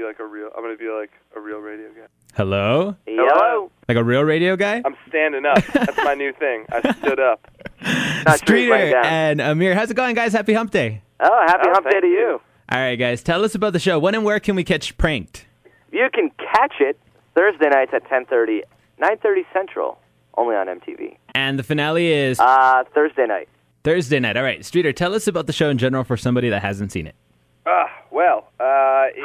be like a real radio guy. Hello? Hello. Like a real radio guy? I'm standing up. That's my new thing. I stood up. Streeter and Amir, how's it going, guys? Happy Hump Day. Oh, happy Hump Day to you. All right, guys, tell us about the show. When and where can we catch Pranked? You can catch it Thursday nights at 10:30, 9:30 Central, only on MTV. And the finale is? Thursday night. Thursday night. All right, Streeter, tell us about the show in general for somebody that hasn't seen it.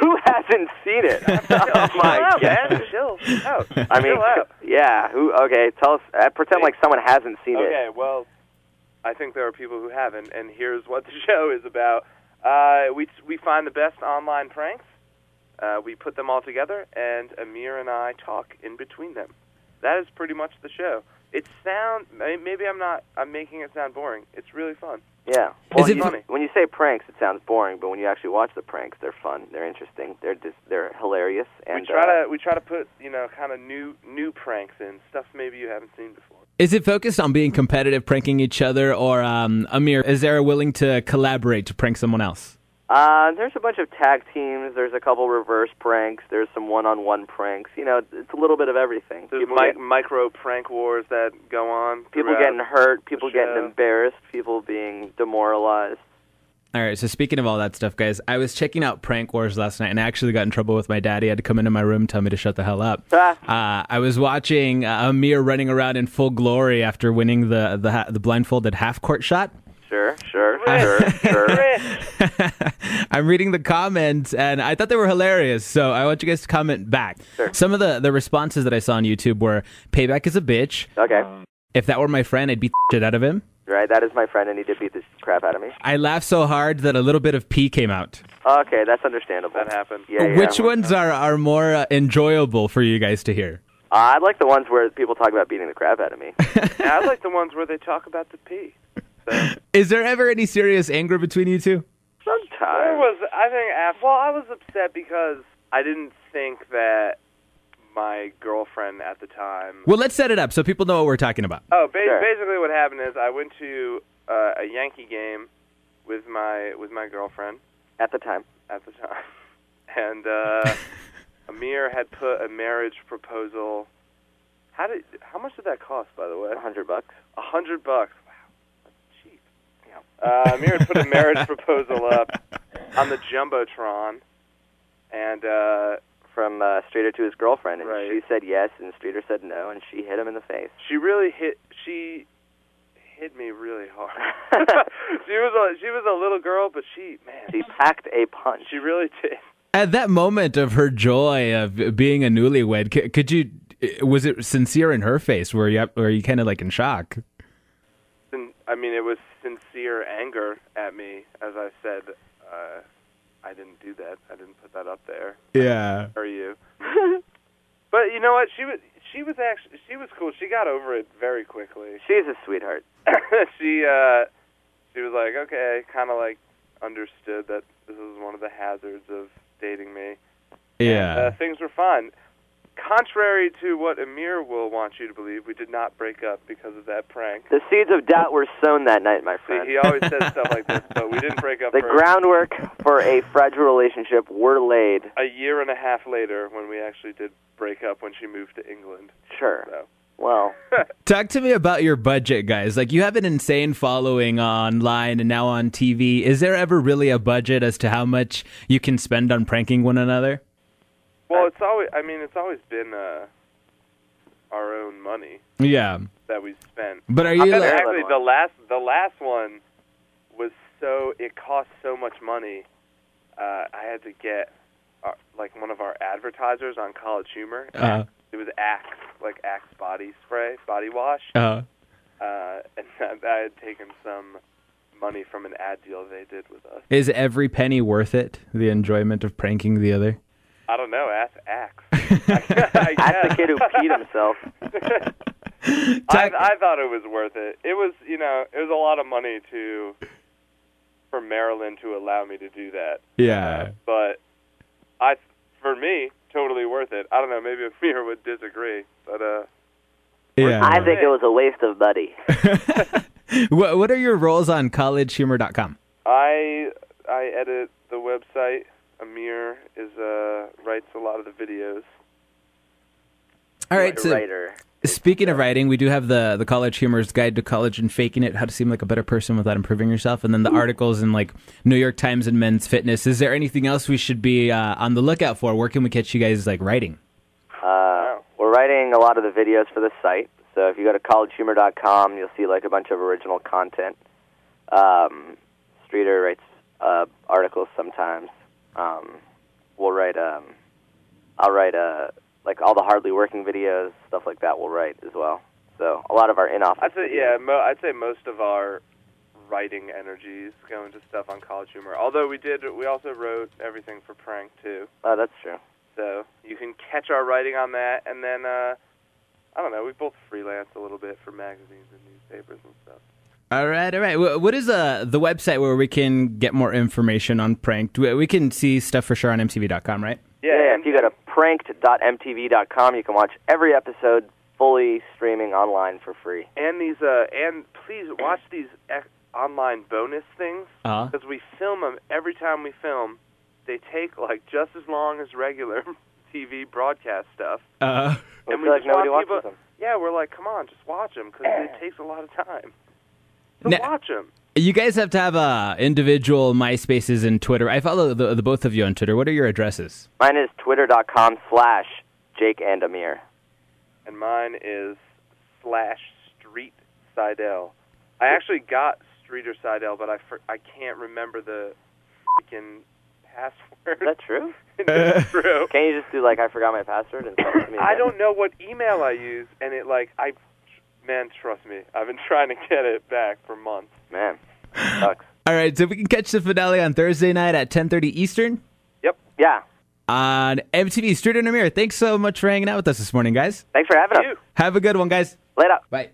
Who hasn't seen it? Oh my God! Chill out. I mean, yeah. Who? Okay, tell us. Pretend like someone hasn't seen it. Okay, well, I think there are people who haven't, and here's what the show is about. We find the best online pranks. We put them all together, and Amir and I talk in between them. That is pretty much the show. Maybe I'm making it sound boring. It's really fun. Yeah. Well, is it funny? When you say pranks, it sounds boring, but when you actually watch the pranks, they're fun. They're interesting. They're hilarious. And we try to put kind of new pranks in, stuff maybe you haven't seen before. Is it focused on being competitive, pranking each other, or Amir, is there a willing to collaborate to prank someone else? There's a bunch of tag teams. There's a couple reverse pranks. There's some one-on-one pranks. You know, it's a little bit of everything. There's micro prank wars that go on. People getting hurt, people getting embarrassed, people being demoralized. All right, so speaking of all that stuff, guys, I was checking out Prank Wars last night, and I actually got in trouble with my dad. He had to come into my room and tell me to shut the hell up. I was watching Amir running around in full glory after winning the blindfolded half-court shot. Sure. I'm reading the comments, and I thought they were hilarious, so I want you guys to comment back. Sure. Some of the responses that I saw on YouTube were, payback is a bitch. Okay. If that were my friend, I'd beat the shit out of him. Right, that is my friend, and he did beat the crap out of me. I laughed so hard that a little bit of pee came out. Okay, that's understandable. That happened. Yeah. Which ones are more enjoyable for you guys to hear? I like the ones where people talk about beating the crap out of me. Yeah, I like the ones where they talk about the pee. So. Is there ever any serious anger between you two? Sometimes. I was upset because I didn't think that my girlfriend at the time... Well, let's set it up so people know what we're talking about. Oh, basically what happened is I went to a Yankee game with my girlfriend. At the time. And Amir had put a marriage proposal... How much did that cost, by the way? $100. $100. Wow, that's cheap. Yeah. Amir had put a marriage proposal up on the Jumbotron, and from Streeter to his girlfriend, and right. She said yes, and Streeter said no, and she hit him in the face. She hit me really hard. she was a little girl, but she packed a punch. She really did. At that moment of her joy of being a newlywed, was it sincere in her face? Were you kind of like in shock? I mean, it was sincere anger at me, as I said. I didn't do that. I didn't put that up there. Yeah. Or you. But you know what? She was cool. She got over it very quickly. She's a sweetheart. She was like, okay, kind of like understood that this was one of the hazards of dating me. Yeah. And, things were fine. Contrary to what Amir will want you to believe, we did not break up because of that prank. The seeds of doubt were sown that night, my friend. He always says stuff like this, but we didn't break up. The groundwork for a fragile relationship were laid. A year and a half later, when we actually did break up, when she moved to England. Sure. So. Well. Talk to me about your budget, guys. Like, you have an insane following online and now on TV. Is there ever really a budget as to how much you can spend on pranking one another? Well, it's always been our own money. Yeah. That we spent. But are you actually the last one was it cost so much money. I had to get one of our advertisers on College Humor. It was Axe, Axe body spray, body wash. And I had taken some money from an ad deal they did with us. Is every penny worth it? The enjoyment of pranking the other? I don't know. Ask Axe. Ask the kid who peed himself. I thought it was worth it. It was, it was a lot of money for Maryland to allow me to do that. Yeah. But for me, totally worth it. I don't know. Maybe Amir would disagree, but yeah. I think it was a waste of money. What are your roles on collegehumor.com? I edit the website. Amir writes a lot of the videos. All right, so writer. Speaking of writing, we do have the College Humor's Guide to College and Faking It, How to Seem Like a Better Person Without Improving Yourself, and then the articles in like New York Times and Men's Fitness. Is there anything else we should be on the lookout for? Where can we catch you guys like writing? We're writing a lot of the videos for the site, so if you go to collegehumor.com, you'll see like a bunch of original content. Streeter writes articles sometimes. We'll write. I'll write like all the hardly working videos, stuff like that. We'll write as well. So a lot of our in-office. I'd say most of our writing energies go into stuff on College Humor. Although we also wrote everything for Prank too. Oh, that's true. So you can catch our writing on that, and then I don't know. We both freelance a little bit for magazines and newspapers and stuff. All right. What is the website where we can get more information on Pranked? We can see stuff for sure on MTV.com, right? Yeah, if you go to pranked.mtv.com, you can watch every episode fully streaming online for free. And please watch these online bonus things, because we film them every time we film. They take like just as long as regular TV broadcast stuff. And we feel like nobody watches them. Yeah, we're like, come on, just watch them, because it takes a lot of time. So watch them. You guys have to have individual MySpaces and Twitter. I follow the both of you on Twitter. What are your addresses? Mine is twitter.com/JakeandAmir. And mine is /Street Seidel. I actually got Streeter Seidel, but I can't remember the freaking password. Is that true? It's true. Can't you just do like, I forgot my password and send it to me again? I don't know what email I use, and it like, man, trust me, I've been trying to get it back for months. Man, sucks. All right, so we can catch the finale on Thursday night at 10:30 Eastern? Yep. Yeah. On MTV, Streeter Amir, thanks so much for hanging out with us this morning, guys. Thanks for having us. Have a good one, guys. Later. Bye.